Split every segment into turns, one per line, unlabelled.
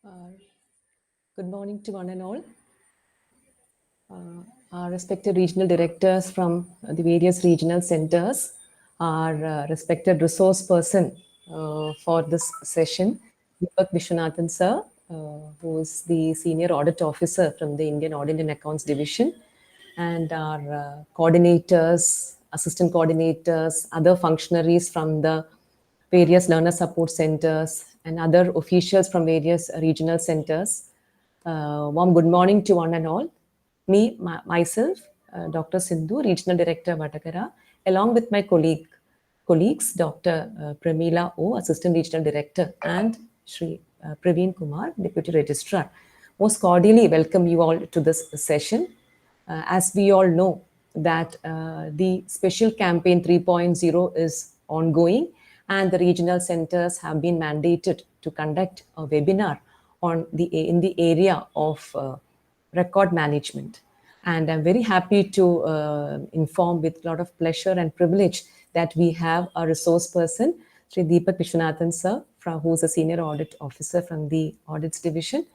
Uh, Good morning to one and all. Our respected regional directors from the various regional centers, our respected resource person for this session, Deepak Vishwanathan sir, who is the senior audit officer from the Indian Audit and Accounts Division, and our coordinators, assistant coordinators, other functionaries from the various learner support centers, and other officials from various regional centers. Warm good morning to one and all. Myself, Dr. Sindhu, Regional Director, Vatakara, along with my colleagues, Dr. Pramila O, Assistant Regional Director, and Shri Praveen Kumar, Deputy Registrar. Most cordially welcome you all to this session. As we all know that the special campaign 3.0 is ongoing, and the regional centers have been mandated to conduct a webinar in the area of record management. And I'm very happy to inform with a lot of pleasure and privilege that we have a resource person, Sri Deepak Vishwanathan sir, who's a senior audit officer from the audits division.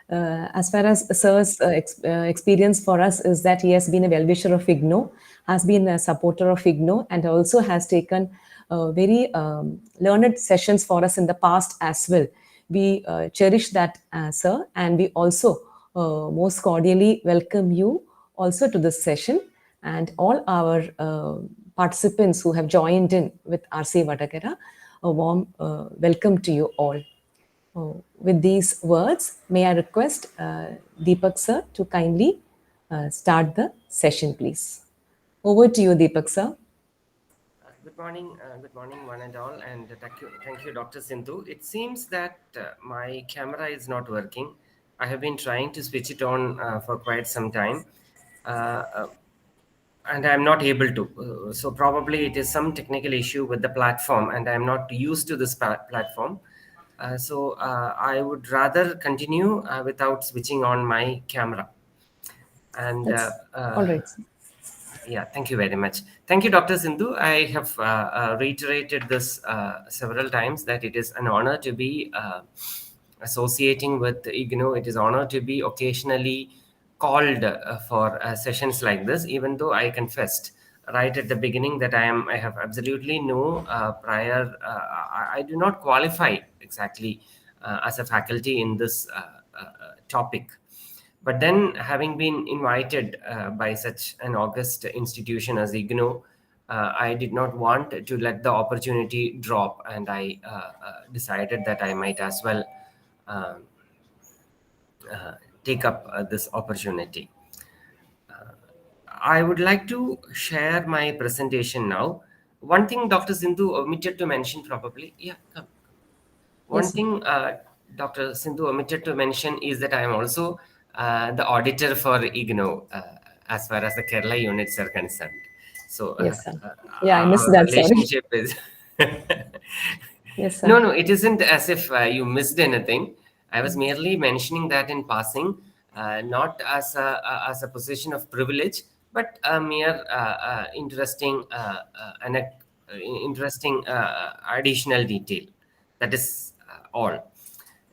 As far as sir's experience for us is that he has been a well-wisher of IGNOU, has been a supporter of IGNOU, and also has taken very learned sessions for us in the past as well. We cherish that, sir, and we also most cordially welcome you also to this session, and all our participants who have joined in with RC Vatakara. A warm welcome to you all. With these words, may I request Deepak sir to kindly start the session, please. Over to you, Deepak sir.
Good morning, one and all, and thank you, Dr. Sindhu. It seems that my camera is not working. I have been trying to switch it on for quite some time, and I'm not able to. So probably it is some technical issue with the platform, and I'm not used to this platform. So I would rather continue without switching on my camera. And
all right.
yeah, thank you very much. Thank you, Dr. Sindhu. I have reiterated this several times that it is an honor to be associating with IGNOU. It is an honor to be occasionally called for sessions like this, even though I confessed right at the beginning that I have absolutely no prior, I do not qualify exactly as a faculty in this topic. But then, having been invited by such an august institution as IGNOU, I did not want to let the opportunity drop, and I decided that I might as well take up this opportunity. I would like to share my presentation now. One thing Dr. Sindhu omitted to mention, probably, yeah, come. One
Yes,
thing Dr. Sindhu omitted to mention is that I am also the auditor for IGNOU as far as the Kerala units are concerned. So
yes, sir. Yeah, I missed
our
that. Sorry.
relationship is
Yes, sir.
no, it isn't as if you missed anything. I was merely mentioning that in passing, not as a position of privilege, but a mere interesting additional detail. That is all.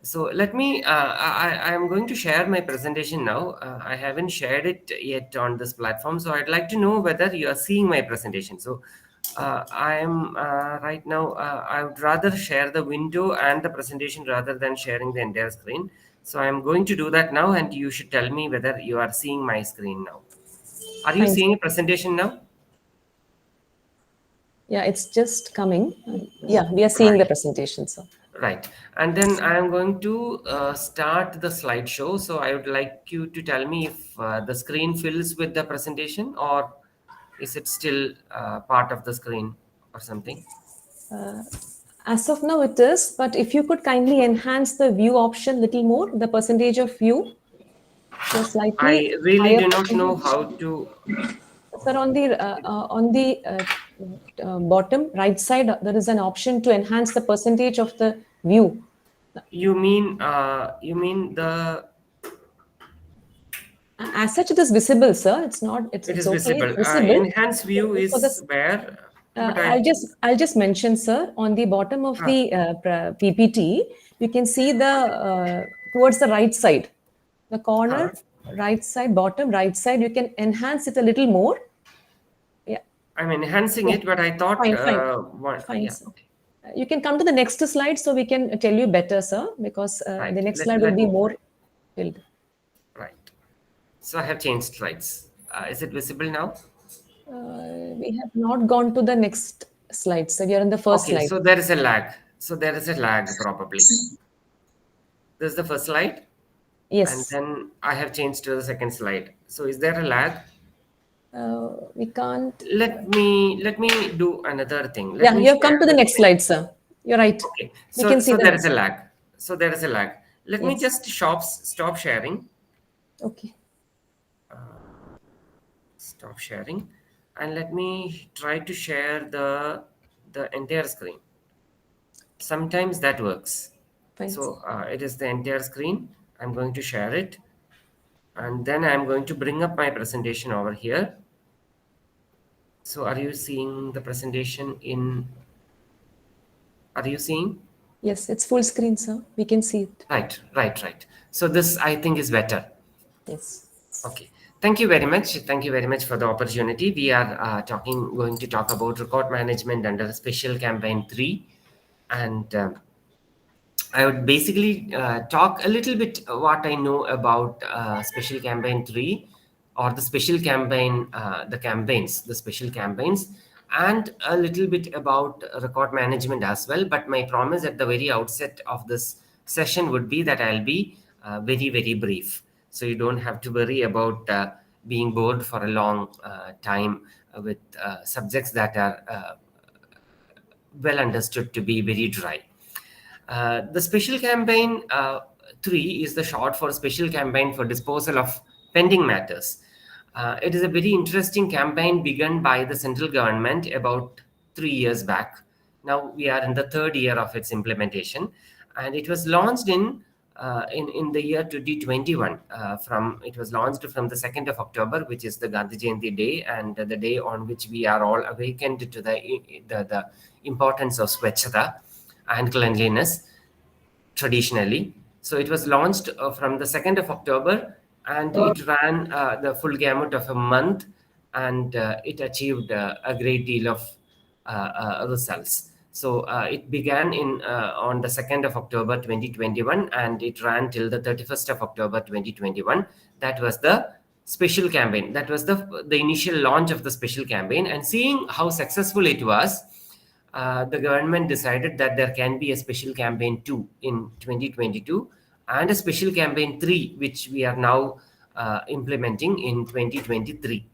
So let me, I am going to share my presentation now. I haven't shared it yet on this platform. So I'd like to know whether you are seeing my presentation. So I am right now, I would rather share the window and the presentation rather than sharing the entire screen. So I'm going to do that now, and you should tell me whether you are seeing my screen now. Are you
Fine,
seeing
sir.
a presentation now?
Yeah, it's just coming. Yeah, we are seeing the presentation, sir.
Right. And then I am going to start the slideshow. So I would like you to tell me if the screen fills with the presentation, or is it still part of the screen or something?
As of now, it is, but if you could kindly enhance the view option little more, the percentage of view, so slightly
I really
higher
do not know
percentage.
how to.
Sir, on the bottom right side, there is an option to enhance the percentage of the view.
You mean the.
As such, it is visible, sir. It's not.
It
It's
is
okay. It's
visible.
visible.
Enhance view
For
is
this,
where, but I.
I'll just mention, sir, on the bottom of
Ah,
the PPT, you can see the towards the right side. The corner, right side, bottom right side, you can enhance it a little more. Yeah,
I'm enhancing
yeah.
it, but I thought,
Fine, fine. Fine,
yeah,
sir.
okay.
You can come to the next slide so we can tell you better, sir, because
Right.
the next slide will be more filled.
Right. So I have changed slides. Is it visible now?
We have not gone to the next slide, so we are on the first
Okay,
slide.
so there is a lag. So there is a lag probably. This is the first slide, and
Yes.
then I have changed to the second slide. So is there a lag?
We can't.
Let me do another thing. Let
Yeah,
me
you have come
share
to the
the
next
screen.
slide, sir. You're right.
Okay.
We
So
can see
so
the
there is
next.
a lag. So there is a lag. Let me
Yes.
just stop sharing.
Okay.
Stop sharing, and let me try to share the entire screen. Sometimes that works.
Fine, sir.
So it is the entire screen. I'm going to share it, and then I'm going to bring up my presentation over here. So are you seeing the presentation in? Are you seeing?
Yes, it's full screen, sir. We can see it.
Right, right, right. So this I think is better.
Yes.
Okay. Thank you very much. Thank you very much for the opportunity. We are going to talk about record management under Special Campaign 3. And I would basically talk a little bit what I know about Special Campaign 3 or the special campaign, the special campaigns, and a little bit about record management as well. But my promise at the very outset of this session would be that I'll be very, very brief. So you don't have to worry about being bored for a long time with subjects that are well understood to be very dry. The Special Campaign 3 is the short for Special Campaign for Disposal of Pending Matters. It is a very interesting campaign begun by the central government about 3 years back. Now we are in the third year of its implementation, and it was launched in the year 2021. It was launched from the 2nd of October, which is the Gandhi Jayanti day, and the day on which we are all awakened to the importance of Swachhata and cleanliness traditionally. So it was launched from the 2nd of October, and it ran the full gamut of a month, and it achieved a great deal of results. So it began on the 2nd of October 2021, and it ran till the 31st of October 2021. That was the special campaign. That was the initial launch of the special campaign. And seeing how successful it was, the government decided that there can be a special campaign 2 in 2022 and a special campaign 3, which we are now implementing in 2023.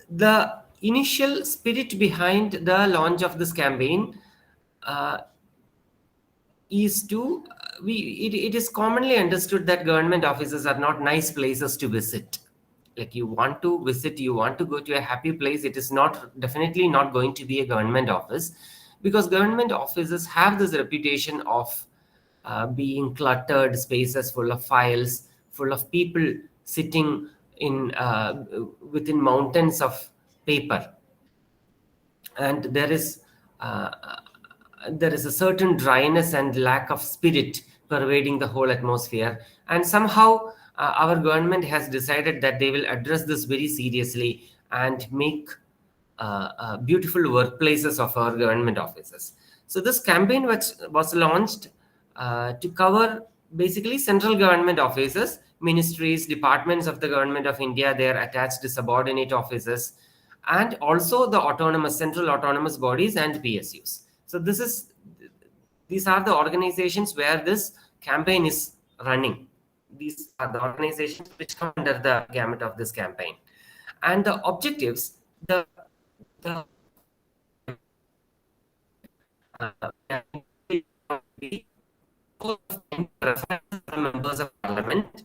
The initial spirit behind the launch of this campaign uh, is to it is commonly understood that government offices are not nice places to visit. Like, you want to visit, you want to go to a happy place, it is not definitely not going to be a government office, because government offices have this reputation of being cluttered spaces full of files, full of people sitting in within mountains of paper, and there is a certain dryness and lack of spirit pervading the whole atmosphere. And somehow our government has decided that they will address this very seriously and make beautiful workplaces of our government offices. So this campaign was launched to cover basically central government offices, ministries, departments of the government of India, their attached subordinate offices, and also the autonomous central autonomous bodies and PSUs. So these are the organizations where this campaign is running. These are the organizations which come under the gamut of this campaign. And the objectives, the members of parliament,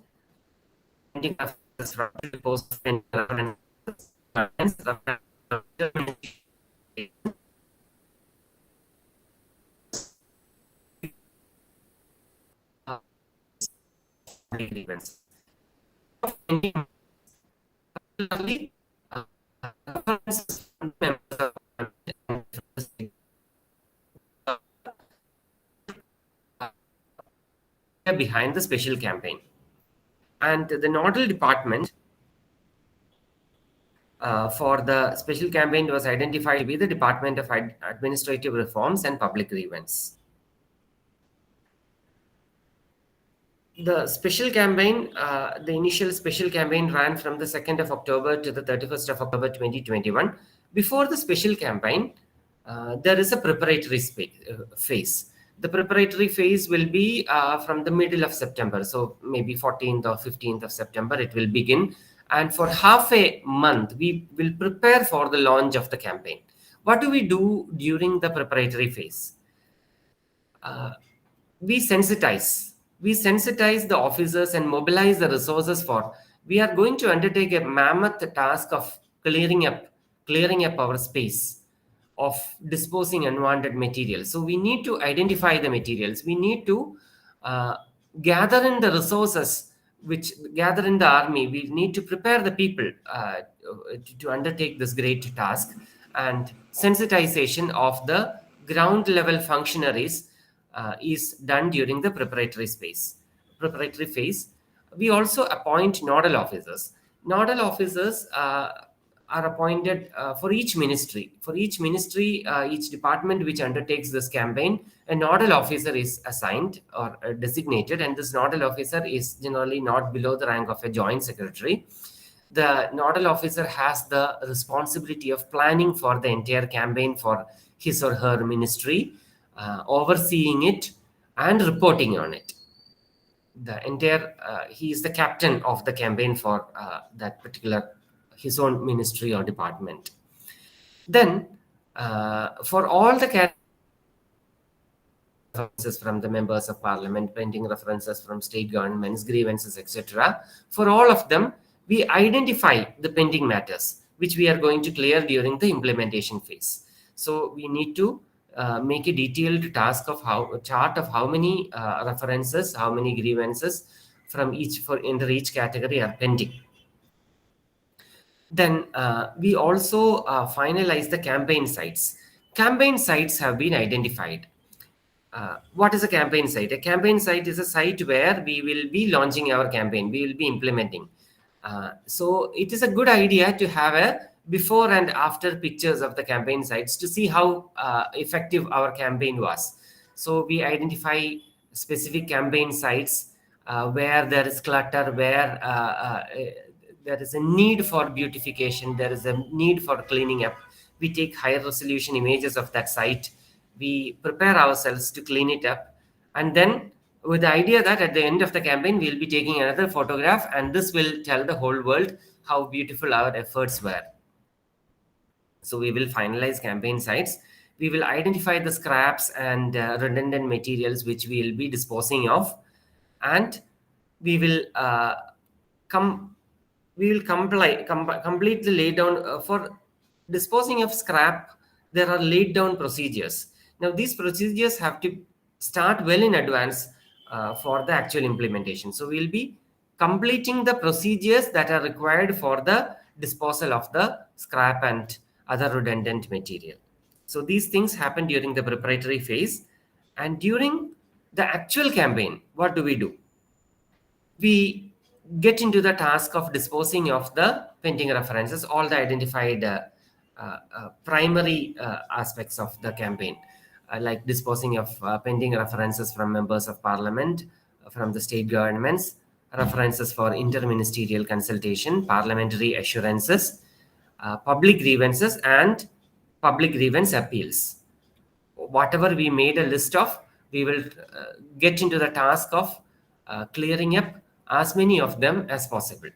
grievance. behind the special campaign. And the nodal department for the special campaign was identified to be the Department of Administrative Reforms and Public Grievance. The special campaign, the initial special campaign ran from the 2nd of October to the 31st of October 2021. Before the special campaign, there is a preparatory phase. The preparatory phase will be from the middle of September. So maybe 14th or 15th of September, it will begin. And for half a month, we will prepare for the launch of the campaign. What do we do during the preparatory phase? We sensitize the officers and mobilize the resources for. We are going to undertake a mammoth task of clearing up our space, of disposing unwanted materials. So we need to identify the materials. We need to gather in the resources, which gather in the army. We need to prepare the people to undertake this great task, and sensitization of the ground level functionaries is done during the preparatory phase. We also appoint nodal officers. Nodal officers are appointed for each ministry. For each ministry, each department which undertakes this campaign, a nodal officer is assigned or designated, and this nodal officer is generally not below the rank of a joint secretary. The nodal officer has the responsibility of planning for the entire campaign for his or her ministry, overseeing it and reporting on it. He is the captain of the campaign for that particular his own ministry or department. Then for all the references from the members of parliament, pending references from state governments, grievances, etc., for all of them, we identify the pending matters which we are going to clear during the implementation phase. So we need to make a detailed chart of how many references, how many grievances from under each category are pending. Then we also finalize the campaign sites. Campaign sites have been identified. What is a campaign site? A campaign site is a site where we will be launching our campaign, we will be implementing. So it is a good idea to have a before and after pictures of the campaign sites to see how effective our campaign was. So we identify specific campaign sites where there is clutter, where there is a need for beautification, there is a need for cleaning up. We take higher resolution images of that site. We prepare ourselves to clean it up. And then with the idea that at the end of the campaign, we'll be taking another photograph, and this will tell the whole world how beautiful our efforts were. So we will finalize campaign sites. We will identify the scraps and redundant materials which we will be disposing of. And we will completely lay down for disposing of scrap. There are laid down procedures. Now these procedures have to start well in advance for the actual implementation. So we'll be completing the procedures that are required for the disposal of the scrap and other redundant material. So these things happen during the preparatory phase. And during the actual campaign, what do? We get into the task of disposing of the pending references, all the identified primary aspects of the campaign, like disposing of pending references from members of parliament, from the state governments, references for interministerial consultation, parliamentary assurances, public grievances, and public grievance appeals. Whatever we made a list of, we will get into the task of clearing up as many of them as possible.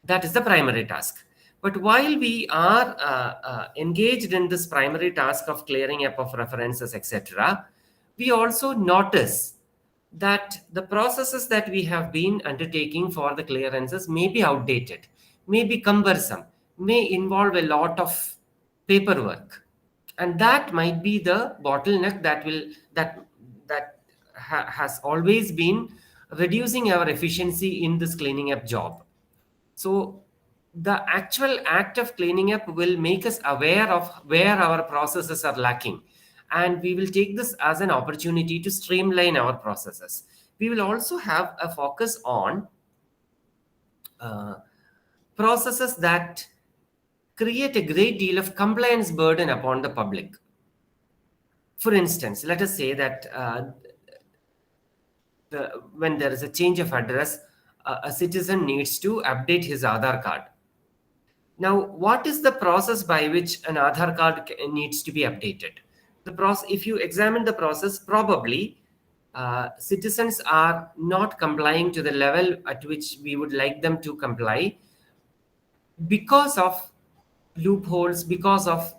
That is the primary task. But while we are engaged in this primary task of clearing up of references, etc., we also notice that the processes that we have been undertaking for the clearances may be outdated, may be cumbersome, may involve a lot of paperwork, and that might be the bottleneck that has always been reducing our efficiency in this cleaning up job. So the actual act of cleaning up will make us aware of where our processes are lacking, and we will take this as an opportunity to streamline our processes. We will also have a focus on processes that create a great deal of compliance burden upon the public. For instance, let us say that when there is a change of address, a citizen needs to update his Aadhaar card. Now, what is the process by which an Aadhaar card needs to be updated? The process, if you examine the process, probably citizens are not complying to the level at which we would like them to comply because of loopholes, because of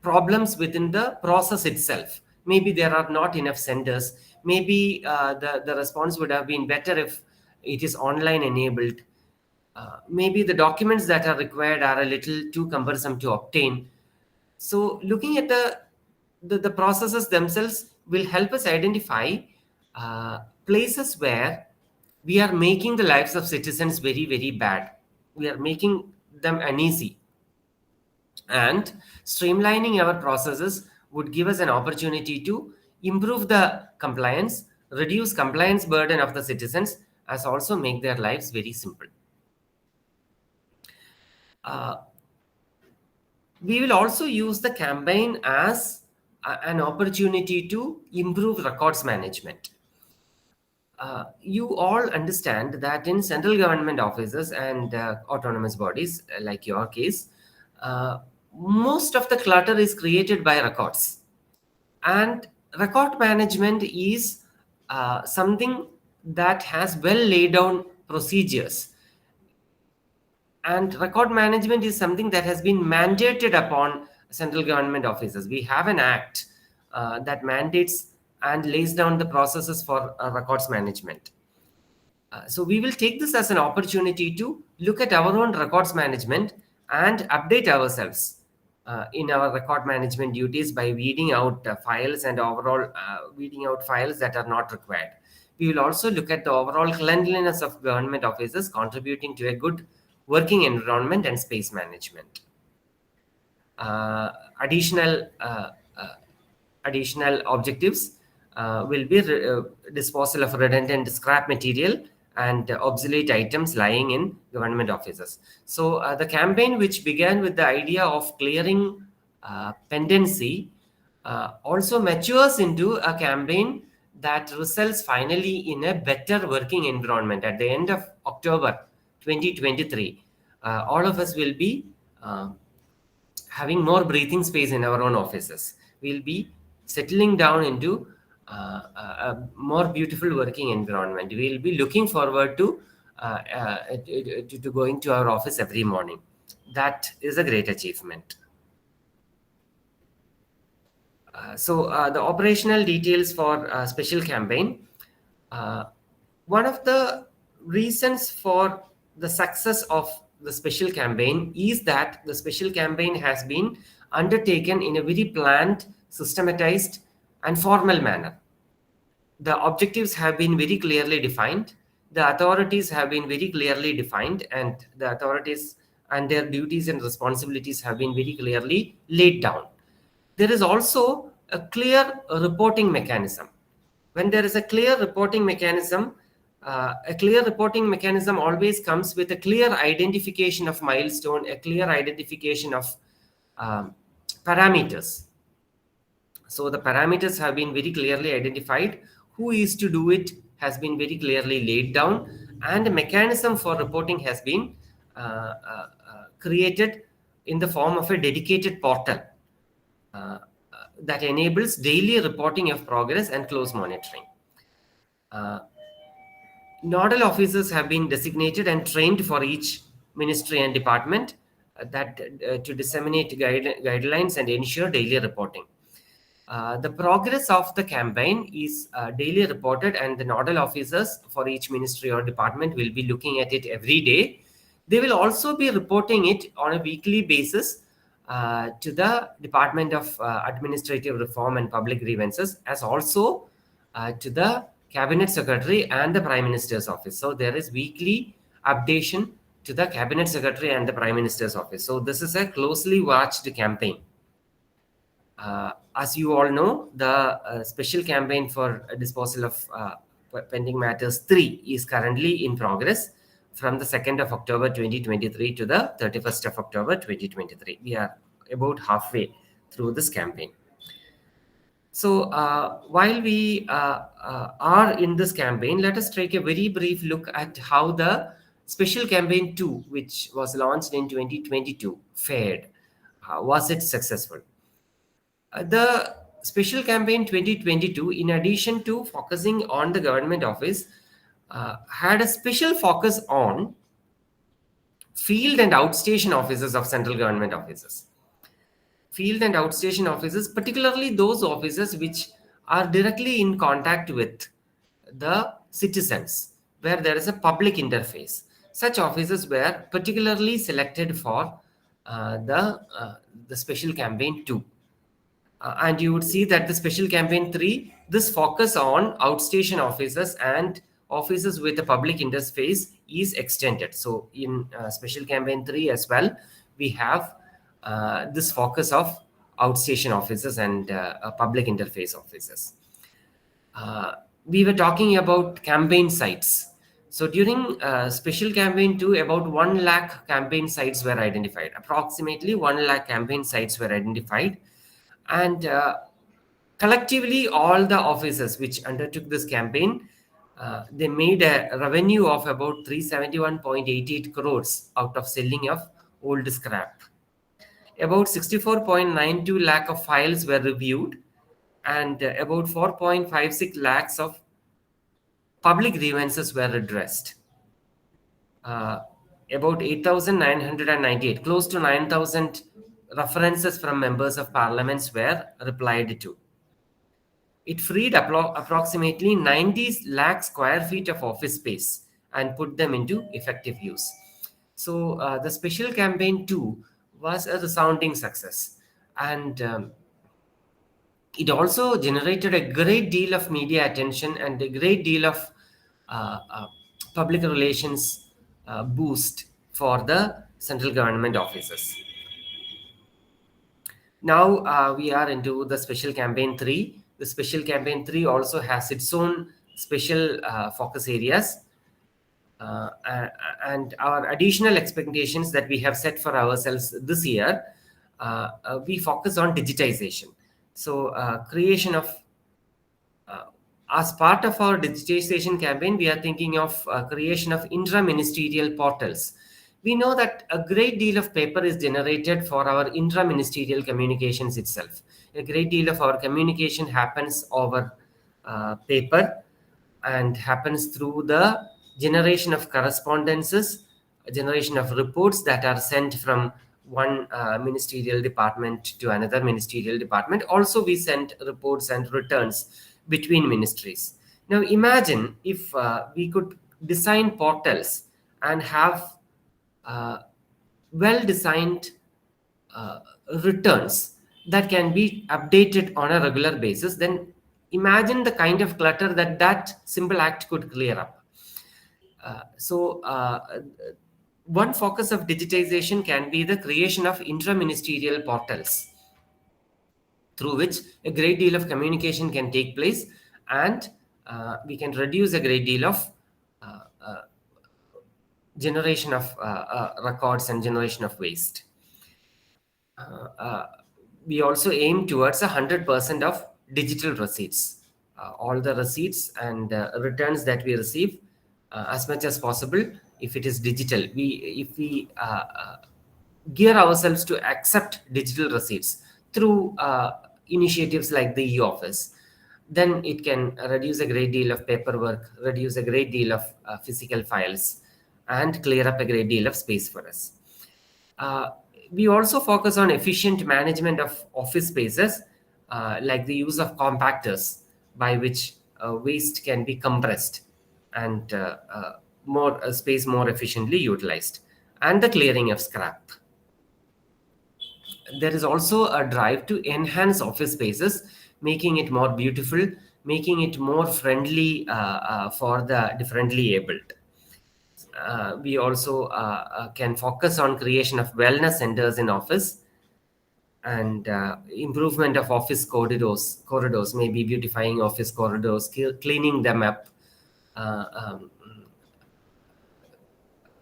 problems within the process itself. Maybe there are not enough senders. Maybe the response would have been better if it is online enabled. Maybe the documents that are required are a little too cumbersome to obtain. So looking at the processes themselves will help us identify places where we are making the lives of citizens very, very bad. We are making them uneasy. And streamlining our processes would give us an opportunity to improve the compliance, reduce compliance burden of the citizens, as also make their lives very simple. We will also use the campaign as an opportunity to improve records management. You all understand that in central government offices and autonomous bodies, like your case, most of the clutter is created by records. And record management is something that has well laid down procedures. And record management is something that has been mandated upon central government offices. We have an act that mandates and lays down the processes for records management. So we will take this as an opportunity to look at our own records management and update ourselves in our record management duties by weeding out files and overall weeding out files that are not required. We will also look at the overall cleanliness of government offices, contributing to a good working environment and space management. Additional objectives will be disposal of redundant scrap material and obsolete items lying in government offices. So the campaign, which began with the idea of clearing pendency, also matures into a campaign that results finally in a better working environment. At the end of October 2023, all of us will be having more breathing space in our own offices. We'll be settling down into a more beautiful working environment. We'll be looking forward to going to our office every morning. That is a great achievement. So the operational details for special campaign. One of the reasons for the success of the special campaign is that the special campaign has been undertaken in a very planned, systematized, and formal manner. The objectives have been very clearly defined. The authorities have been very clearly defined, and the authorities and their duties and responsibilities have been very clearly laid down. There is also a clear reporting mechanism. When there is a clear reporting mechanism always comes with a clear identification of milestone, a clear identification of parameters. So the parameters have been very clearly identified. Who is to do it has been very clearly laid down, and a mechanism for reporting has been created in the form of a dedicated portal that enables daily reporting of progress and close monitoring. Nodal officers have been designated and trained for each ministry and department to disseminate guidelines and ensure daily reporting. The progress of the campaign is daily reported, and the nodal officers for each ministry or department will be looking at it every day. They will also be reporting it on a weekly basis to the Department of Administrative Reform and Public Grievances, as also to the Cabinet Secretary and the Prime Minister's Office. So there is weekly updation to the Cabinet Secretary and the Prime Minister's Office. So this is a closely watched campaign. As you all know, the special campaign for disposal of pending matters 3 is currently in progress from the 2nd of October 2023 to the 31st of October 2023. We are about halfway through this campaign. So while we are in this campaign, let us take a very brief look at how the Special Campaign 2, which was launched in 2022, fared. Was it successful? The Special Campaign 2022, in addition to focusing on the government office, had a special focus on field and outstation offices of central government offices. Field and outstation offices, particularly those offices which are directly in contact with the citizens, where there is a public interface. Such offices were particularly selected for the Special Campaign 2. And you would see that the Special Campaign 3, this focus on outstation offices and offices with a public interface is extended. So in Special Campaign 3 as well, we have this focus of outstation offices and public interface offices. We were talking about campaign sites. So during Special Campaign 2, about 1 lakh campaign sites were identified. Approximately 1 lakh campaign sites were identified. And collectively, all the offices which undertook this campaign, they made a revenue of about 371.88 crores out of selling of old scrap. About 64.92 lakh of files were reviewed, and about 4.56 lakhs of public grievances were addressed. About 8,998, close to 9,000 references from members of parliaments were replied to. It freed approximately 90 lakh square feet of office space and put them into effective use. So the Special Campaign 2 was a resounding success, and it also generated a great deal of media attention and a great deal of public relations boost for the central government offices. Now we are into the Special Campaign 3. The Special Campaign 3 also has its own special focus areas. And our additional expectations that we have set for ourselves this year, we focus on digitization. So creation of, as part of our digitization campaign, we are thinking of creation of intra-ministerial portals. We know that a great deal of paper is generated for our intra-ministerial communications itself. A great deal of our communication happens over paper and happens through the generation of correspondences, generation of reports that are sent from one ministerial department to another ministerial department. Also, we send reports and returns between ministries. Now, imagine if we could design portals and have well-designed returns that can be updated on a regular basis, then imagine the kind of clutter that simple act could clear up. So one focus of digitization can be the creation of intra-ministerial portals through which a great deal of communication can take place, and we can reduce a great deal of generation of records and generation of waste. We also aim towards 100% of digital receipts. All the receipts and returns that we receive, as much as possible, if it is digital, if we gear ourselves to accept digital receipts through initiatives like the e-office, then it can reduce a great deal of paperwork, reduce a great deal of physical files, and clear up a great deal of space for us. We also focus on efficient management of office spaces, like the use of compactors, by which waste can be compressed and more space more efficiently utilized, and the clearing of scrap. There is also a drive to enhance office spaces, making it more beautiful, making it more friendly for the differently abled. We also can focus on creation of wellness centers in office, and improvement of office corridors, maybe beautifying office corridors, cleaning them up,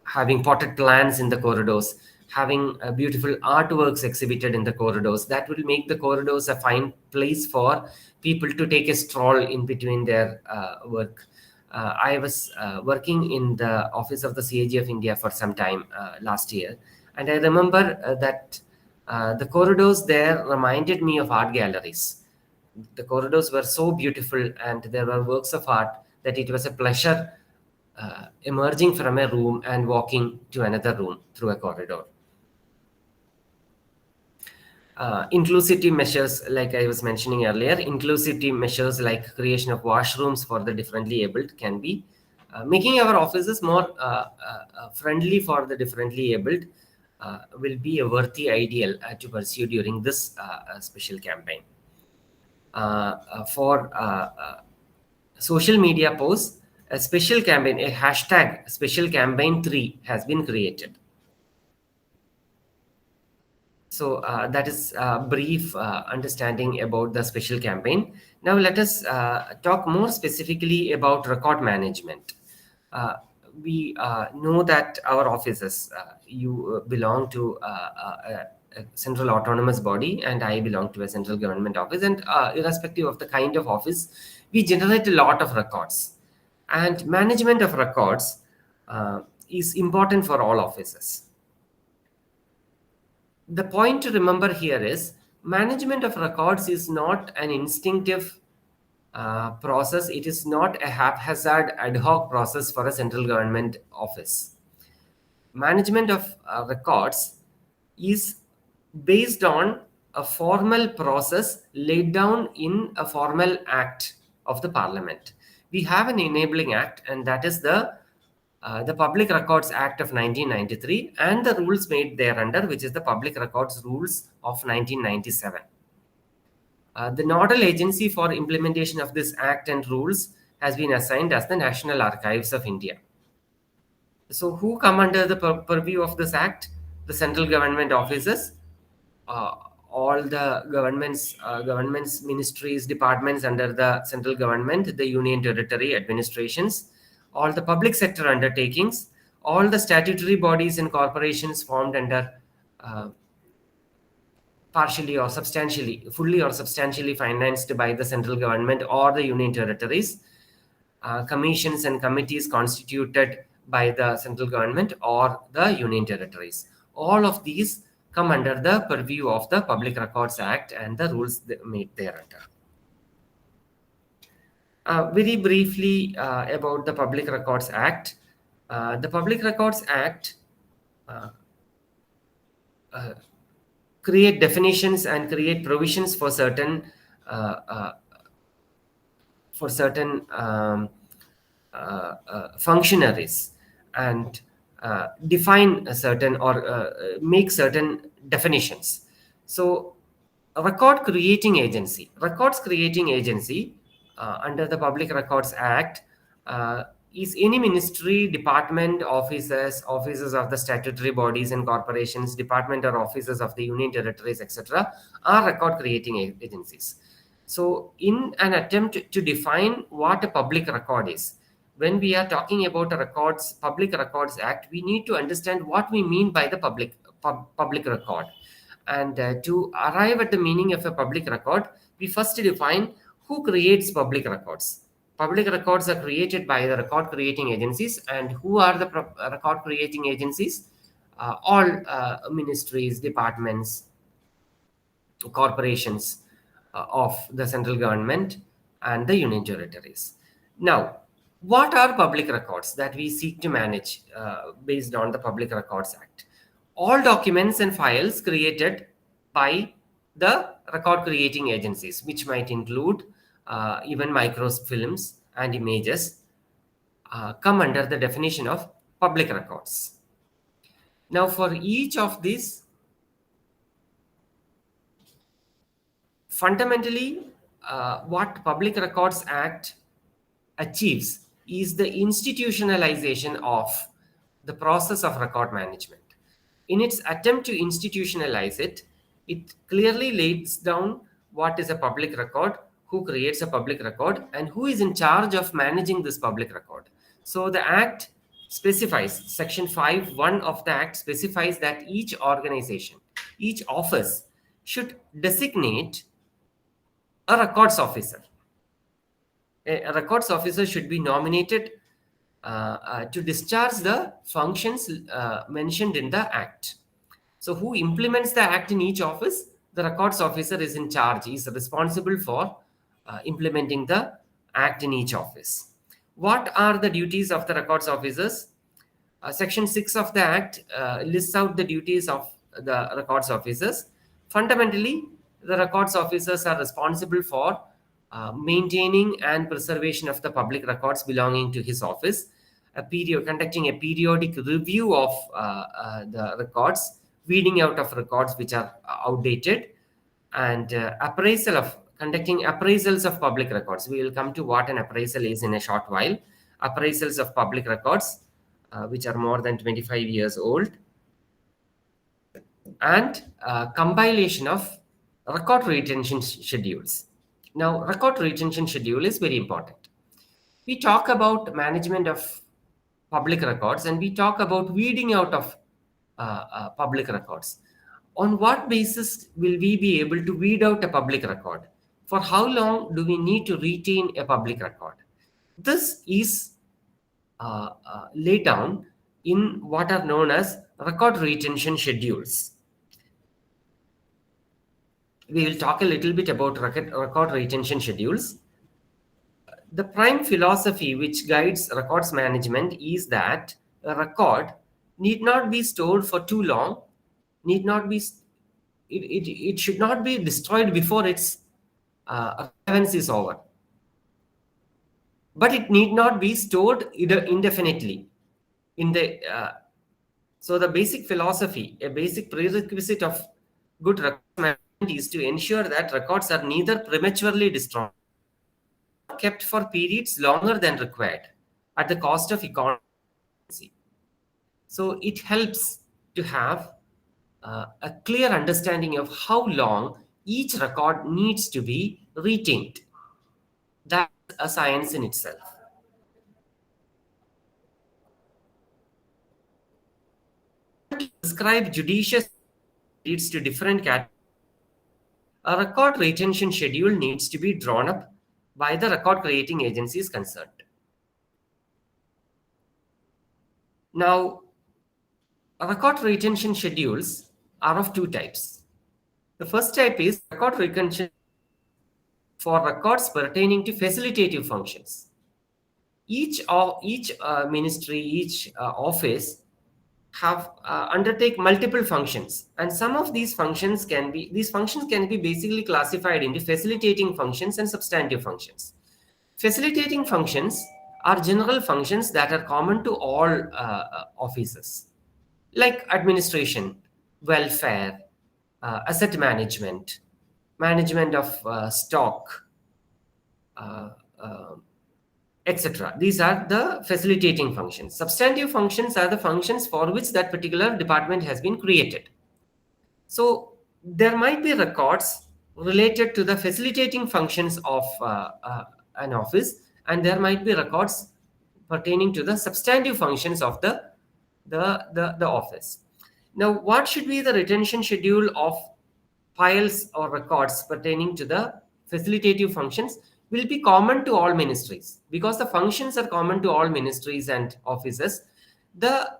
having potted plants in the corridors, having beautiful artworks exhibited in the corridors. That will make the corridors a fine place for people to take a stroll in between their work. I was working in the office of the CAG of India for some time last year, and I remember that the corridors there reminded me of art galleries. The corridors were so beautiful, and there were works of art that it was a pleasure emerging from a room and walking to another room through a corridor. Inclusivity measures, like I was mentioning earlier, inclusivity measures like creation of washrooms for the differently abled can be making our offices more friendly for the differently abled will be a worthy ideal to pursue during this special campaign. For social media posts, a special campaign, a hashtag special campaign 3 has been created. So that is a brief understanding about the special campaign. Now let us talk more specifically about record management. We know that our offices, you belong to a central autonomous body, and I belong to a central government office. And irrespective of the kind of office, we generate a lot of records. And management of records is important for all offices. The point to remember here is management of records is not an instinctive process. It is not a haphazard ad hoc process for a central government office. Management of records is based on a formal process laid down in a formal act of the parliament. We have an enabling act, and that is the Public Records Act of 1993 and the rules made thereunder, which is the Public Records Rules of 1997. The nodal agency for implementation of this act and rules has been assigned as the National Archives of India. So who come under the purview of this act? The central government offices, all the government's ministries, departments under the central government, the union territory administrations, all the public sector undertakings, all the statutory bodies and corporations formed under partially or substantially, fully or substantially financed by the central government or the union territories, commissions and committees constituted by the central government or the union territories. All of these come under the purview of the Public Records Act and the rules made thereunder. Very briefly about the Public Records Act. The Public Records Act create definitions and create provisions for certain functionaries, and define a certain or make certain definitions. So a records creating agency under the Public Records Act is any ministry, department, offices of the statutory bodies and corporations, department or offices of the union territories, etc., are record creating agencies. So in an attempt to define what a public record is, when we are talking about a Public Records Act, we need to understand what we mean by the public record. And to arrive at the meaning of a public record, we first define who creates public records. Public records are created by the record creating agencies. And who are the record creating agencies? All ministries, departments, corporations of the central government and the union territories. Now, what are public records that we seek to manage based on the Public Records Act? All documents and files created by the record creating agencies, which might include even microfilms and images, come under the definition of public records. Now, for each of these, fundamentally, what Public Records Act achieves is the institutionalization of the process of record management. In its attempt to institutionalize it, it clearly lays down what is a public record, who creates a public record and who is in charge of managing this public record. So the Act specifies, Section 5(1) of the Act specifies that each organization, each office should designate a records officer. A records officer should be nominated to discharge the functions mentioned in the Act. So who implements the Act in each office? The records officer is in charge. He is responsible for implementing the Act in each office. What are the duties of the records officers? Section 6 of the Act lists out the duties of the records officers. Fundamentally, the records officers are responsible for maintaining and preservation of the public records belonging to his office, conducting a periodic review of the records, weeding out of records which are outdated, and conducting appraisals of public records. We will come to what an appraisal is in a short while. Appraisals of public records, which are more than 25 years old, and compilation of record retention schedules. Now, record retention schedule is very important. We talk about management of public records and we talk about weeding out of public records. On what basis will we be able to weed out a public record? For how long do we need to retain a public record? This is laid down in what are known as record retention schedules. We will talk a little bit about record retention schedules. The prime philosophy which guides records management is that a record need not be stored for too long, it should not be destroyed before its relevance is over. But it need not be stored indefinitely. So the basic philosophy, a basic prerequisite of good record management is to ensure that records are neither prematurely destroyed nor kept for periods longer than required at the cost of economy. So it helps to have a clear understanding of how long each record needs to be retained. That's a science in itself. To describe judicious leads to different categories. A record retention schedule needs to be drawn up by the record creating agencies concerned. Now, record retention schedules are of two types. The first type is record retention for records pertaining to facilitative functions. Each ministry, each office have undertake multiple functions, and some of these functions can be basically classified into facilitating functions and substantive functions. Facilitating functions are general functions that are common to all offices, like administration, welfare, asset management, management of stock, etc. These are the facilitating functions. Substantive functions are the functions for which that particular department has been created. So there might be records related to the facilitating functions of an office, and there might be records pertaining to the substantive functions of the office. Now, what should be the retention schedule of files or records pertaining to the facilitative functions? Will be common to all ministries, because the functions are common to all ministries and offices. The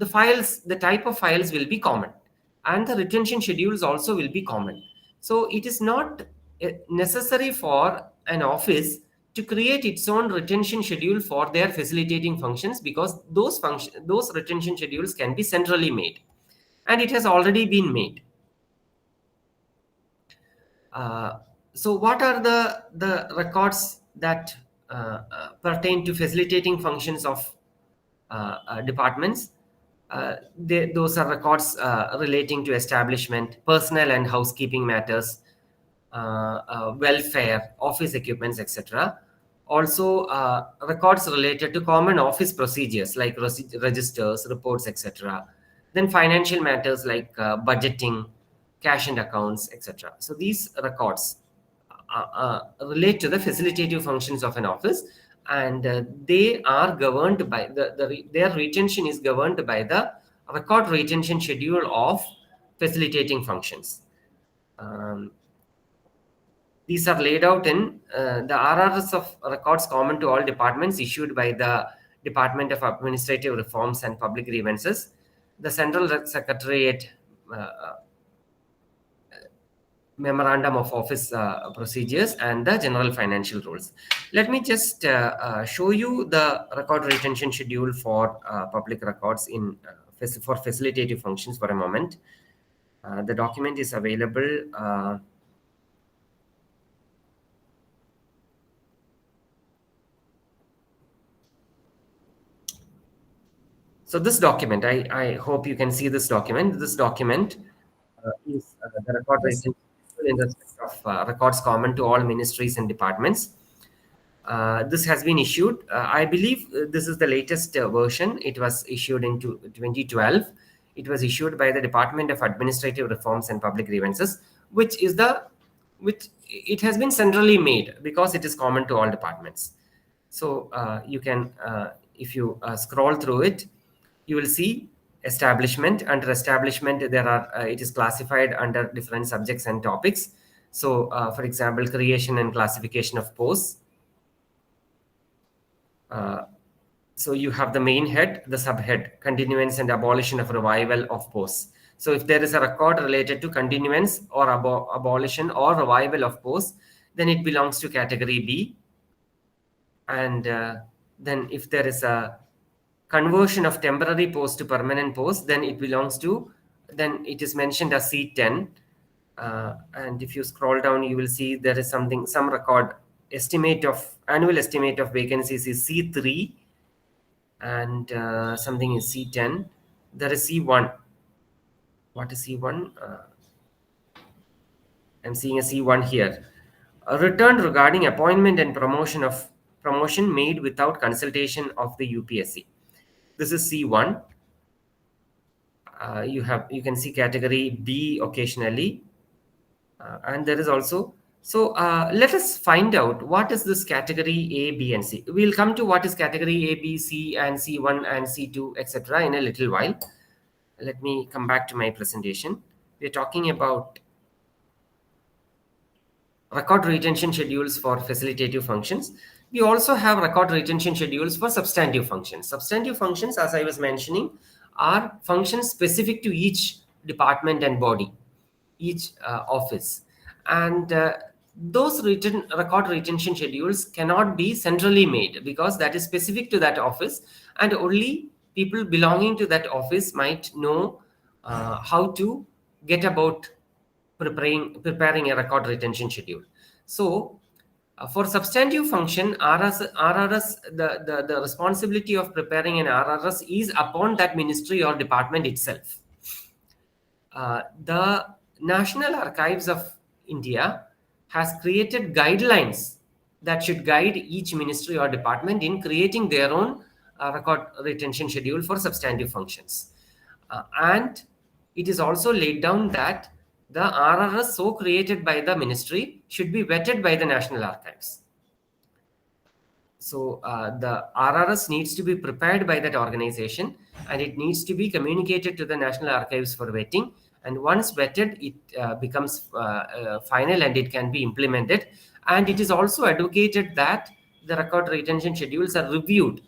files, the type of files will be common, and the retention schedules also will be common. So it is not necessary for an office to create its own retention schedule for their facilitating functions, because those retention schedules can be centrally made, and it has already been made. So what are the records that pertain to facilitating functions of departments? Those are records relating to establishment, personnel and housekeeping matters, welfare, office equipments, etc. Also, records related to common office procedures like registers, reports, etc. Then financial matters like budgeting, cash and accounts, etc. So these records relate to the facilitative functions of an office, and they are governed by their retention is governed by the record retention schedule of facilitating functions. These are laid out in the RRS of records common to all departments issued by the Department of Administrative Reforms and Public Grievances, the Central Secretariat Memorandum of Office Procedures, and the General Financial Rules. Let me just show you the record retention schedule for public records in for facilitative functions for a moment. The document is available. So this document, I hope you can see this document. This document is the record retention in respect of records common to all ministries and departments. This has been issued. I believe this is the latest version. It was issued in 2012. It was issued by the Department of Administrative Reforms and Public Grievances, which it has been centrally made because it is common to all departments. So you can, if you scroll through it, you will see establishment. Under establishment, there are it is classified under different subjects and topics. So, for example, creation and classification of posts. So you have the main head, the subhead, continuance and abolition of revival of posts. So if there is a record related to continuance or abolition or revival of posts, then it belongs to category B. And then if there is a conversion of temporary post to permanent post, then it belongs to, then it is mentioned as C10. And if you scroll down, you will see there is some record annual estimate of vacancies is C3, and something is C10. There is C1. What is C1? I'm seeing a C1 here. A return regarding appointment and promotion made without consultation of the UPSC. This is C1. You can see category B occasionally, and there is also. So let us find out what is this category A, B, and C. We'll come to what is category A, B, C, and C1 and C2, etc. in a little while. Let me come back to my presentation. We're talking about record retention schedules for facilitative functions. We also have record retention schedules for substantive functions. Substantive functions, as I was mentioning, are functions specific to each department and body, each office. And those record retention schedules cannot be centrally made because that is specific to that office, and only people belonging to that office might know how to get about preparing a record retention schedule. So for substantive function, RRS, the responsibility of preparing an RRS is upon that ministry or department itself. The National Archives of India has created guidelines that should guide each ministry or department in creating their own record retention schedule for substantive functions. And it is also laid down that the RRS so created by the ministry should be vetted by the National Archives. So the RRS needs to be prepared by that organization, and it needs to be communicated to the National Archives for vetting. And once vetted, it becomes final and it can be implemented. And it is also advocated that the record retention schedules are reviewed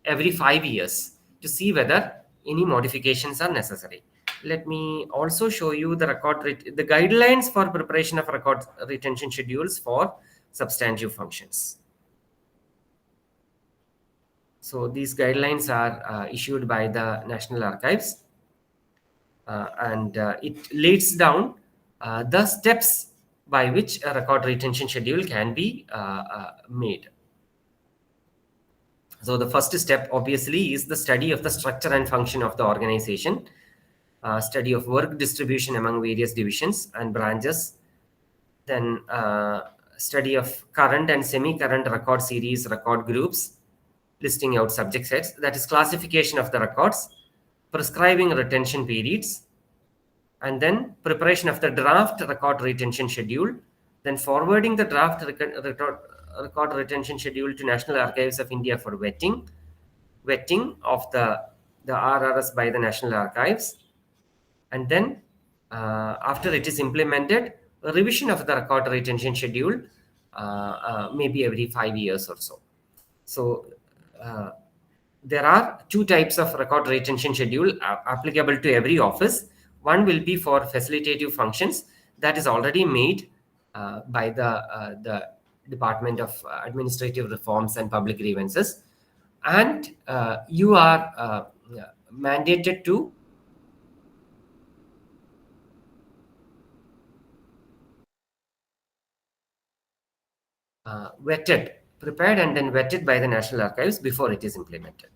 every 5 years to see whether any modifications are necessary. Let me also show you the guidelines for preparation of record retention schedules for substantive functions. So these guidelines are issued by the National Archives, and it lays down the steps by which a record retention schedule can be made. So the first step, obviously, is the study of the structure and function of the organization, study of work distribution among various divisions and branches, then study of current and semi-current record series, record groups, listing out subject sets, that is classification of the records, prescribing retention periods, and then preparation of the draft record retention schedule, then forwarding the draft record retention schedule to National Archives of India for vetting of the RRS by the National Archives, and then after it is implemented, a revision of the record retention schedule maybe every 5 years or so. So there are two types of record retention schedule applicable to every office. One will be for facilitative functions that is already made by the Department of Administrative Reforms and Public Grievances, and you are mandated to prepared and then vetted by the National Archives before it is implemented.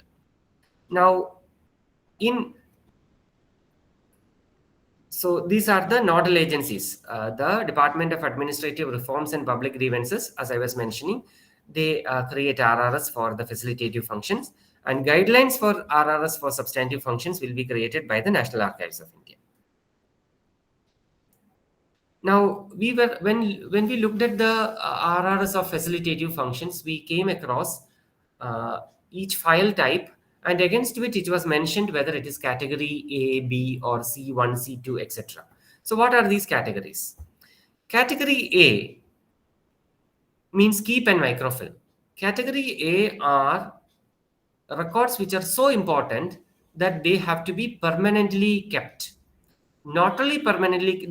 Now, so these are the nodal agencies. The Department of Administrative Reforms and Public Grievances, as I was mentioning, they create RRS for the facilitative functions, and guidelines for RRS for substantive functions will be created by the National Archives of India. Now, when we looked at the RRS of facilitative functions, we came across each file type, and against which it was mentioned whether it is category A, B, or C1, C2, etc. So what are these categories? Category A means keep and microfilm. Category A are records which are so important that they have to be permanently kept. Not only permanently,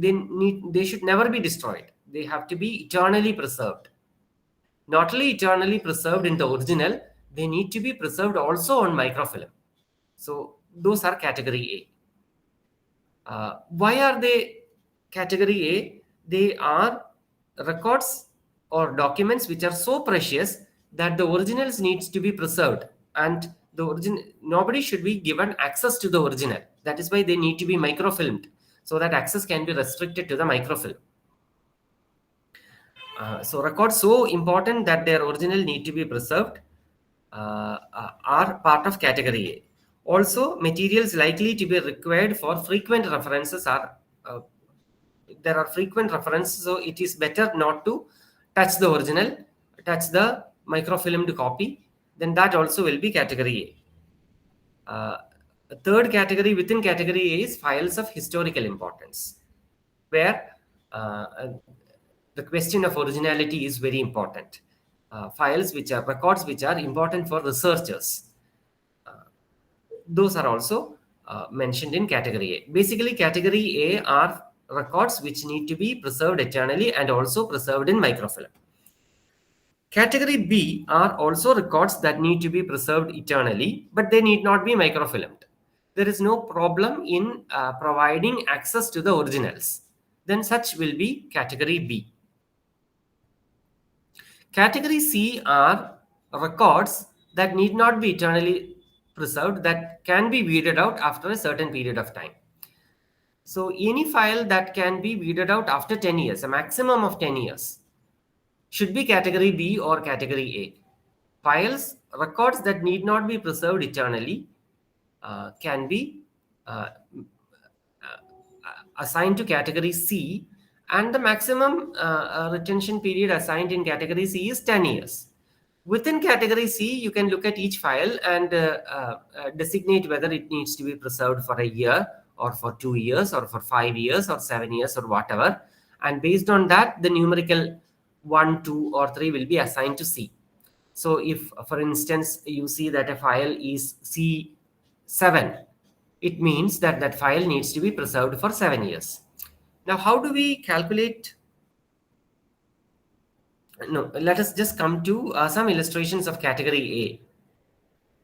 they should never be destroyed. They have to be eternally preserved. Not only eternally preserved in the original, they need to be preserved also on microfilm. So those are category A. Why are they category A? They are records or documents which are so precious that the originals needs to be preserved, and nobody should be given access to the original. That is why they need to be microfilmed, so that access can be restricted to the microfilm. So records so important that their original need to be preserved are part of category A. Also, materials likely to be required for frequent references are there are frequent references, so it is better not to touch the original, touch the microfilmed copy. Then that also will be category A. A third category within category A is files of historical importance, where the question of originality is very important. Files which are records which are important for researchers, those are also mentioned in category A. Basically, category A are records which need to be preserved eternally and also preserved in microfilm. Category B are also records that need to be preserved eternally, but they need not be microfilmed. There is no problem in providing access to the originals. Then such will be category B. Category C are records that need not be eternally preserved, that can be weeded out after a certain period of time. So any file that can be weeded out after 10 years, a maximum of 10 years, should be category B or category A. Records that need not be preserved eternally can be assigned to category C, and the maximum retention period assigned in category C is 10 years. Within category C, you can look at each file and designate whether it needs to be preserved for a year or for 2 years or for 5 years or 7 years or whatever. And based on that, the numerical 1, 2, or 3 will be assigned to C. So if, for instance, you see that a file is C7, it means that that file needs to be preserved for 7 years. Now, how do we calculate? No, let us just come to some illustrations of category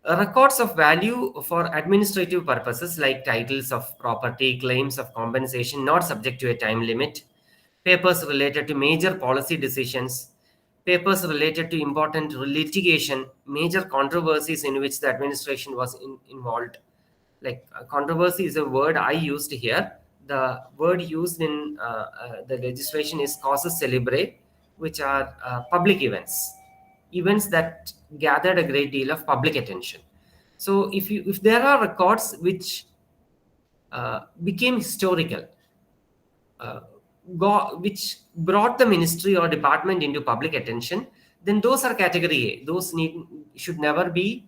A. Records of value for administrative purposes like titles of property, claims of compensation not subject to a time limit, papers related to major policy decisions, papers related to important litigation, major controversies in which the administration was involved. Like controversy is a word I used here. The word used in the legislation is causes célèbres, which are public events that gathered a great deal of public attention. So if there are records which became historical, which brought the ministry or department into public attention, then those are category A. Those should never be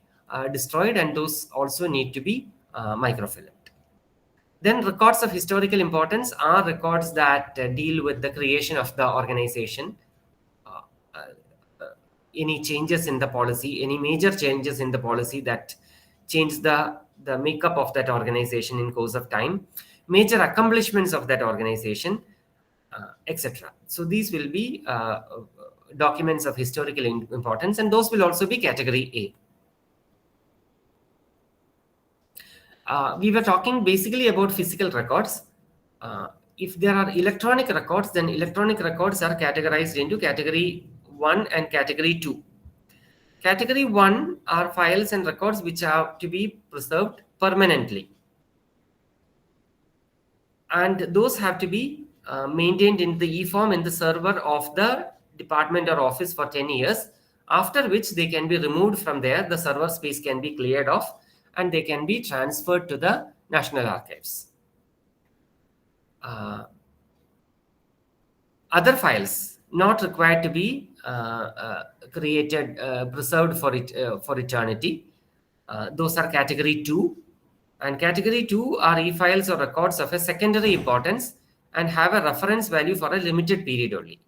destroyed, and those also need to be microfilmed. Then records of historical importance are records that deal with the creation of the organization, any changes in the policy, any major changes in the policy that change the makeup of that organization in course of time, major accomplishments of that organization, etc. So these will be documents of historical importance, and those will also be category A. We were talking basically about physical records. If there are electronic records, then electronic records are categorized into category 1 and category 2. Category 1 are files and records which have to be preserved permanently. And those have to be maintained in the e-form in the server of the department or office for 10 years, after which they can be removed from there. The server space can be cleared off and they can be transferred to the National Archives. Other files not required to be preserved for eternity. Those are category 2. And category 2 are e-files or records of a secondary importance and have a reference value for a limited period only.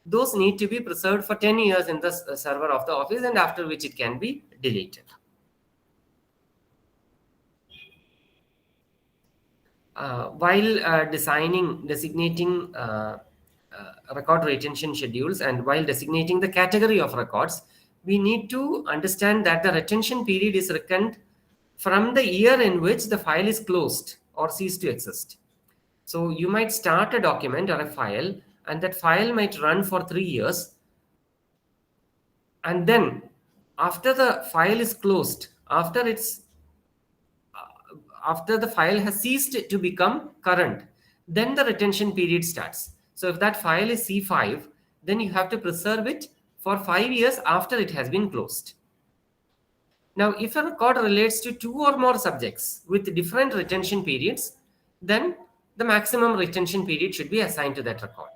Those need to be preserved for 10 years in the server of the office, and after which it can be deleted. While designating record retention schedules and while designating the category of records, we need to understand that the retention period is reckoned from the year in which the file is closed or ceased to exist. So you might start a document or a file, and that file might run for 3 years. And then after the file is closed, after the file has ceased to become current, then the retention period starts. So if that file is C5, then you have to preserve it for 5 years after it has been closed. Now, if a record relates to 2 or more subjects with different retention periods, then the maximum retention period should be assigned to that record.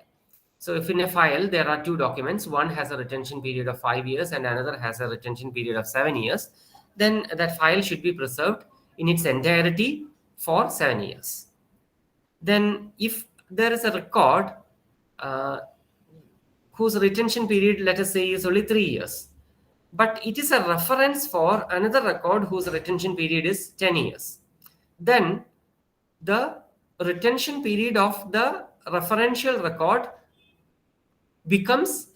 So if in a file there are 2 documents, one has a retention period of 5 years and another has a retention period of 7 years, then that file should be preserved in its entirety for 7 years. Then if there is a record whose retention period, let us say, is only 3 years, but it is a reference for another record whose retention period is 10 years, then the retention period of the referential record becomes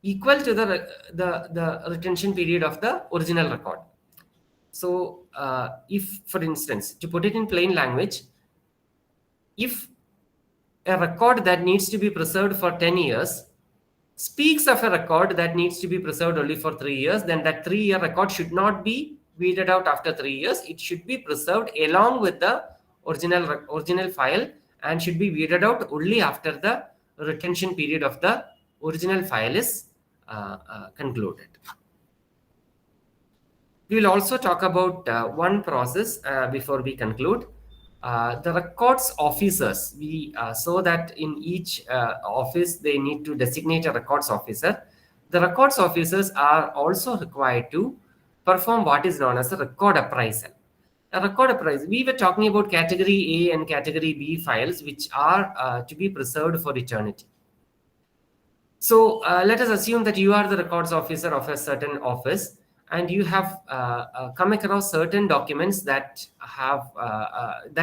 equal to the retention period of the original record. So if, for instance, to put it in plain language, if a record that needs to be preserved for 10 years speaks of a record that needs to be preserved only for 3 years, then that 3-year record should not be weeded out after 3 years. It should be preserved along with the original file and should be weeded out only after the retention period of the original file is concluded. We will also talk about one process before we conclude. The records officers, we saw that in each office they need to designate a records officer. The records officers are also required to perform what is known as a record appraisal. A record appraisal, we were talking about category A and category B files, which are to be preserved for eternity. So let us assume that you are the records officer of a certain office, and you have come across certain documents that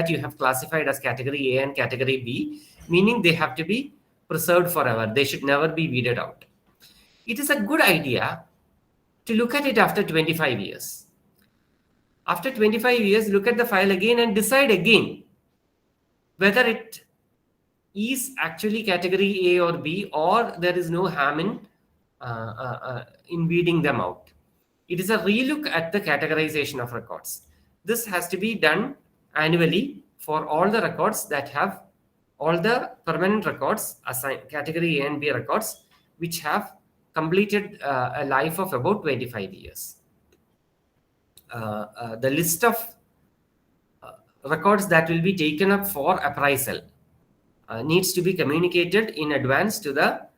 you have classified as category A and category B, meaning they have to be preserved forever. They should never be weeded out. It is a good idea to look at it after 25 years. After 25 years, look at the file again and decide again whether it is actually category A or B, or there is no harm in weeding them out. It is a relook at the categorization of records. This has to be done annually for all the records that have all the permanent records assigned category A and B records, which have completed a life of about 25 years. The list of records that will be taken up for appraisal needs to be communicated in advance to the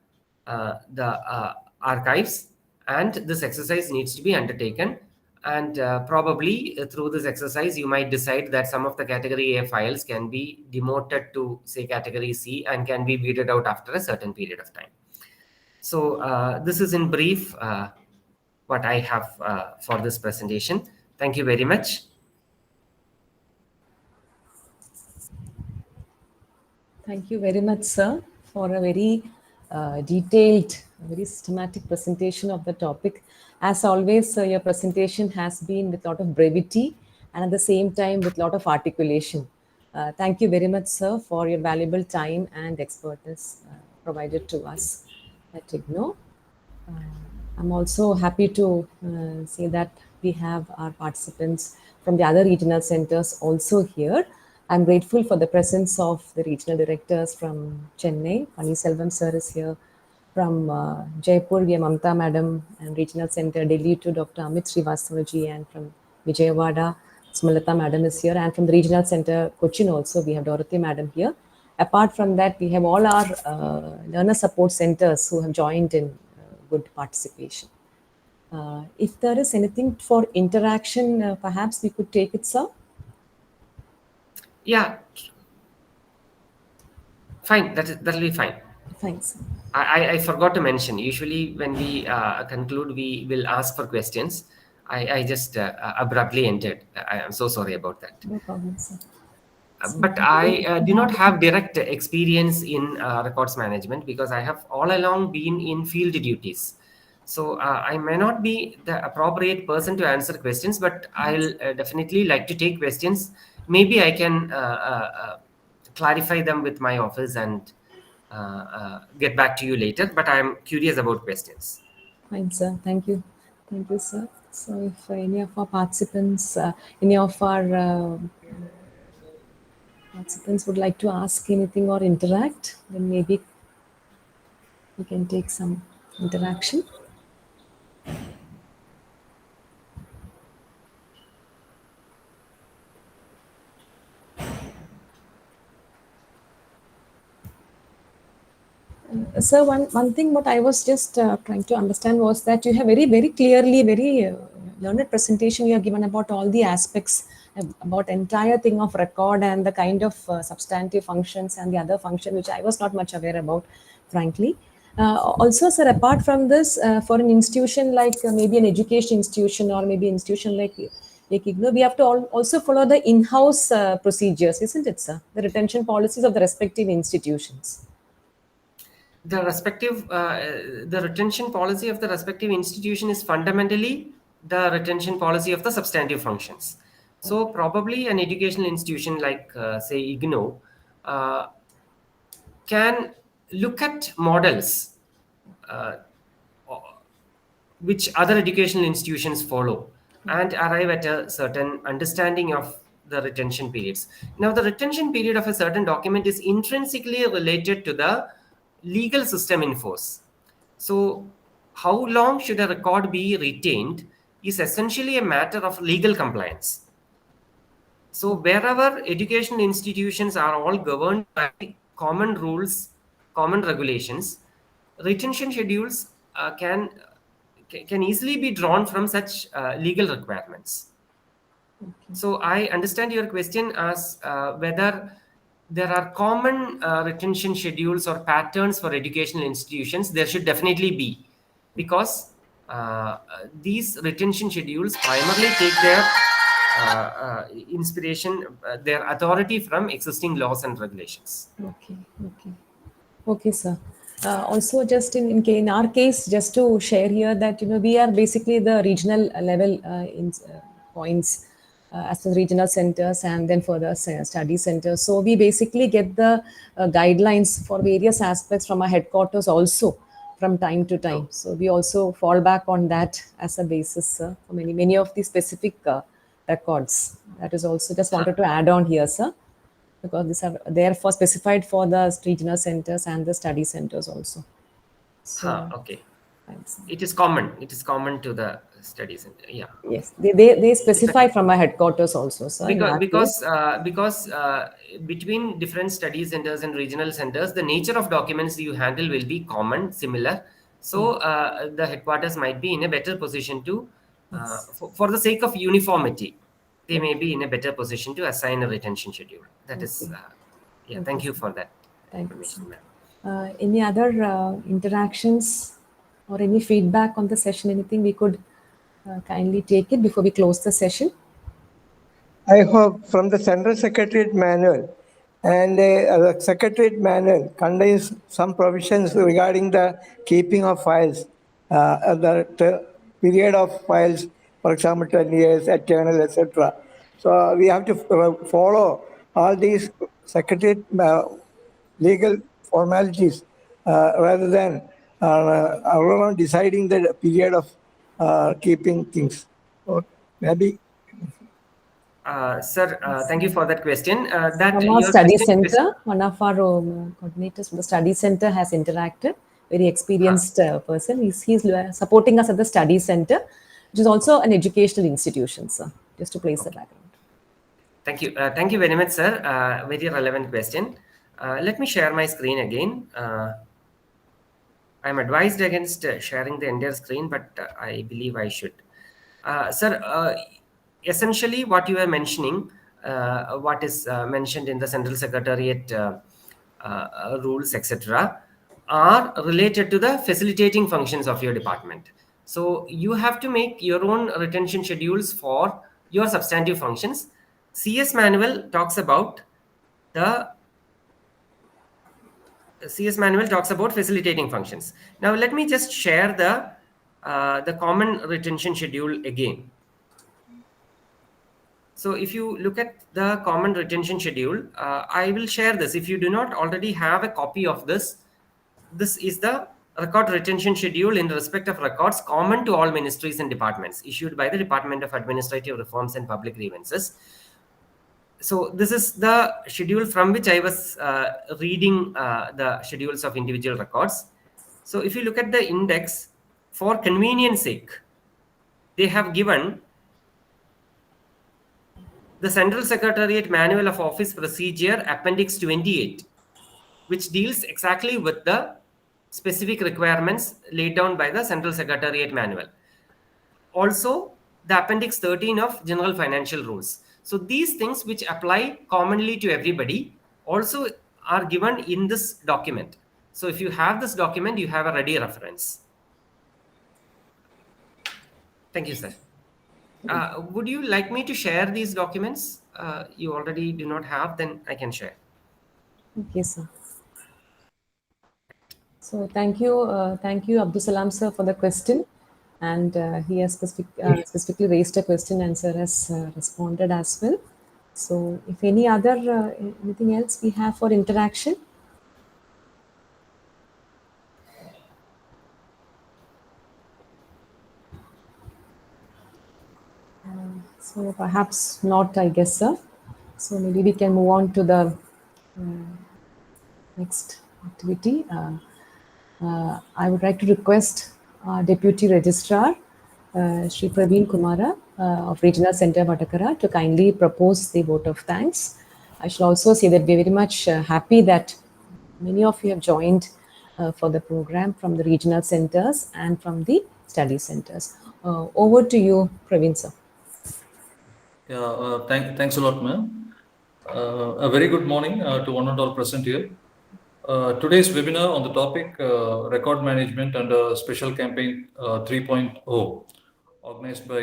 archives, and this exercise needs to be undertaken. And probably through this exercise, you might decide that some of the category A files can be demoted to, say, category C and can be weeded out after a certain period of time. So this is in brief what I have for this presentation. Thank you very much.
Thank you very much, sir, for a very detailed, very systematic presentation of the topic. As always, sir, your presentation has been with a lot of brevity and at the same time with a lot of articulation. Thank you very much, sir, for your valuable time and expertise provided to us at IGNOU. I'm also happy to say that we have our participants from the other regional centers also here. I'm grateful for the presence of the regional directors from Chennai. Paniselvam sir is here. From Jaipur, we have Mamta madam, and regional center Delhi to Dr. Amit Srivastavaji, and from Vijayawada, Sumalata madam is here. And from the regional center Cochin also, we have Dorothy madam here. Apart from that, we have all our learner support centers who have joined in good participation. If there is anything for interaction, perhaps we could take it, sir.
Yeah, fine. That'll be fine.
Thanks.
I forgot to mention. Usually, when we conclude, we will ask for questions. I just abruptly ended. I am so sorry about that.
No problem, sir.
But I do not have direct experience in records management because I have all along been in field duties. So I may not be the appropriate person to answer questions, but I'll definitely like to take questions. Maybe I can clarify them with my office and get back to you later. But I'm curious about questions.
Fine, sir. Thank you. Thank you, sir. So if any of our participants, any of our participants would like to ask anything or interact, then maybe we can take some interaction. Sir, one thing what I was just trying to understand was that you have very clearly, very learned presentation you have given about all the aspects, about entire thing of record and the kind of substantive functions and the other function, which I was not much aware about, frankly. Also, sir, apart from this, for an institution like maybe an education institution or maybe an institution like IGNOU, we have to also follow the in-house procedures, isn't it, sir? The retention policies of the respective institutions.
The retention policy of the respective institution is fundamentally the retention policy of the substantive functions. So probably an educational institution like say IGNOU can look at models which other educational institutions follow and arrive at a certain understanding of the retention periods. Now, the retention period of a certain document is intrinsically related to the legal system in force. So, how long should a record be retained is essentially a matter of legal compliance. So, wherever educational institutions are all governed by common rules, common regulations, retention schedules can easily be drawn from such legal requirements. Okay. So I understand your question as whether there are common retention schedules or patterns for educational institutions. There should definitely be, because these retention schedules primarily take their inspiration, their authority from existing laws and regulations.
Okay, sir. Also, just in our case, just to share here that we are basically the regional level points as the regional centers and then further study centers. So we basically get the guidelines for various aspects from our headquarters also from time to time. So we also fall back on that as a basis for many of the specific records. That is also just wanted to add on here, sir, because these are therefore specified for the regional centers and the study centers also. So,
okay. Thanks. It is common to the Study Center. Yeah.
Yes, they specify from our headquarters also, sir. In
Because
our case,
between different study centers and regional centers, the nature of documents you handle will be common, similar. So the headquarters might be in a better position to,
yes.
for the sake of uniformity, they may
Okay.
be in a better position to assign a retention schedule. That is,
Okay.
yeah.
Okay,
Thank you
sir.
for that
Thank you, sir.
information, ma'am.
Any other interactions or any feedback on the session? Anything we could kindly take it before we close the session?
I hope from the Central Secretariat Manual, and the Secretariat Manual contains some provisions regarding the keeping of files, the period of files, for example, 10 years, eternal, etc. So we have to follow all these Secretariat legal formalities rather than everyone deciding the period of keeping things. Or maybe
Sir, thank you for that question. That
From our
your
study
question is.
center, one of our coordinators from the study center has interacted. Very experienced person. He's supporting us at the study center, which is also an educational institution, sir. Just to place the background.
Thank you. Thank you very much, sir. Very relevant question. Let me share my screen again. I'm advised against sharing the entire screen, but I believe I should. Sir, essentially what you are mentioning, what is mentioned in the Central Secretariat rules, etc., are related to the facilitating functions of your department. So you have to make your own retention schedules for your substantive functions. CS manual talks about the CS manual talks about facilitating functions. Now let me just share the common retention schedule again. So if you look at the common retention schedule, I will share this. If you do not already have a copy of this, this is the record retention schedule in respect of records common to all ministries and departments, issued by the Department of Administrative Reforms and Public Grievances. So this is the schedule from which I was reading the schedules of individual records. So if you look at the index, for convenience sake, they have given the Central Secretariat Manual of Office Procedure Appendix 28, which deals exactly with the specific requirements laid down by the Central Secretariat Manual. Also, the Appendix 13 of General Financial Rules. So these things which apply commonly to everybody also are given in this document. So if you have this document, you have a ready reference. Thank you, sir. Would you like me to share these documents? You already do not have, then I can share.
Okay, sir. So thank you, Abdul Salam sir, for the question. And he has specifically raised a question, and sir has responded as well. So if anything else we have for interaction? So perhaps not, I guess, sir. So maybe we can move on to the next activity. I would like to request our Deputy Registrar, Sri Praveen Kumara of Regional Center Vatakara, to kindly propose the vote of thanks. I shall also say that we are very much happy that many of you have joined for the program from the regional centers and from the study centers. Over to you, Praveen sir.
Yeah, thanks a lot, ma'am. A very good morning to one and all present here. Today's webinar on the topic record management under special campaign 3.0, organized by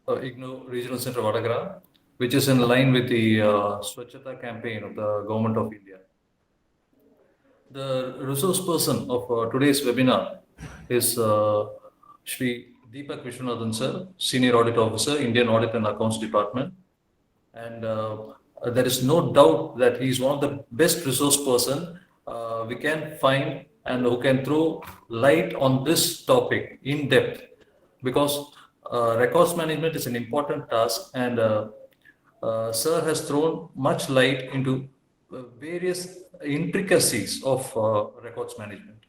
IGNOU Regional Center Vadagara, which is in line with the Swachhata campaign of the Government of India. The resource person of today's webinar is Shri Deepak Vishwanathan sir, Senior Audit Officer, Indian Audit and Accounts Department. And there is no doubt that he is one of the best resource person we can find and who can throw light on this topic in depth, because records management is an important task, and sir has thrown much light into various intricacies of records management.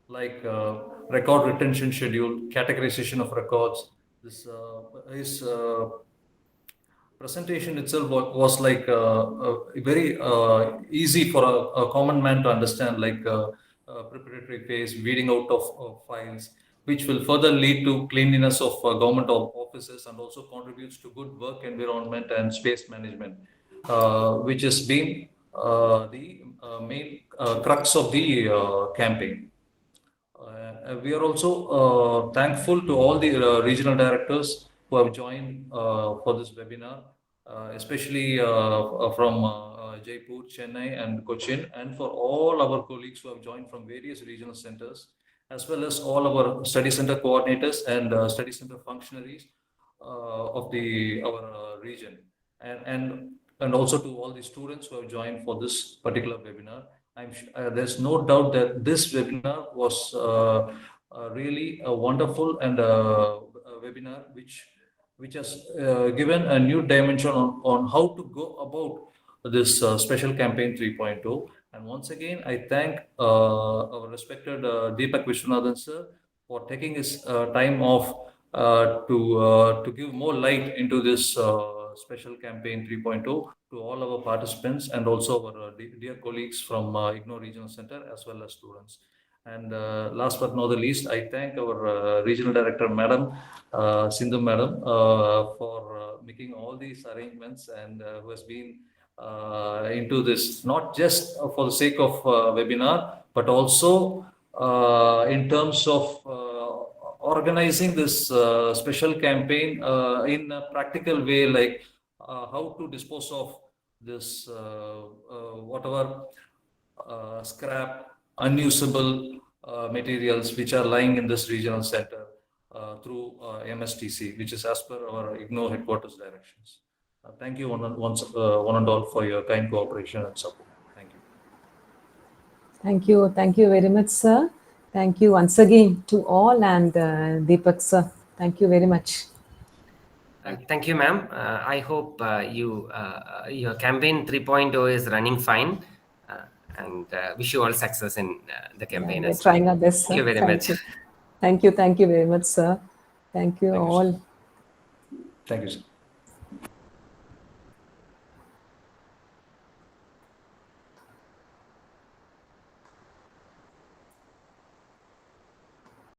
like record retention schedule, categorization of records. His presentation itself was like very easy for a common man to understand, like preparatory phase, weeding out of files, which will further lead to cleanliness of government offices and also contributes to good work environment and space management, which has been the main crux of the campaign. We are also thankful to all the regional directors who have joined for this webinar, especially from Jaipur, Chennai, and Cochin, and for all our colleagues who have joined from various regional centers, as well as all our study center coordinators and study center functionaries of our region, and also to all the students who have joined for this particular webinar. There's no doubt that this webinar was really a wonderful and a webinar which has given a new dimension on how to go about this special campaign 3.0. And once again, I thank our respected Deepak Viswanathan sir for taking his time off to give more light into this special campaign 3.0 to all our participants and also our dear colleagues from IGNOU Regional Center as well as students. And last but not the least, I thank our Regional Director, Madam Sindhu Madam, for making all these arrangements and who has been into this, not just for the sake of webinar, but also in terms of organizing this special campaign in a practical way, like how to dispose of this whatever scrap, unusable materials which are lying in this regional center through MSTC, which is as per our IGNOU headquarters directions. Thank you one and all for your kind cooperation and support. Thank you.
Thank you. Thank you very much, sir. Thank you once again to all, and Deepak sir. Thank you very much.
Thank you, ma'am. I hope your campaign 3.0 is running fine, and wish you all success in the campaign.
We're trying our best, sir.
Thank you very much.
Thank you. Thank you very much, sir. Thank you all.
Thank you, sir.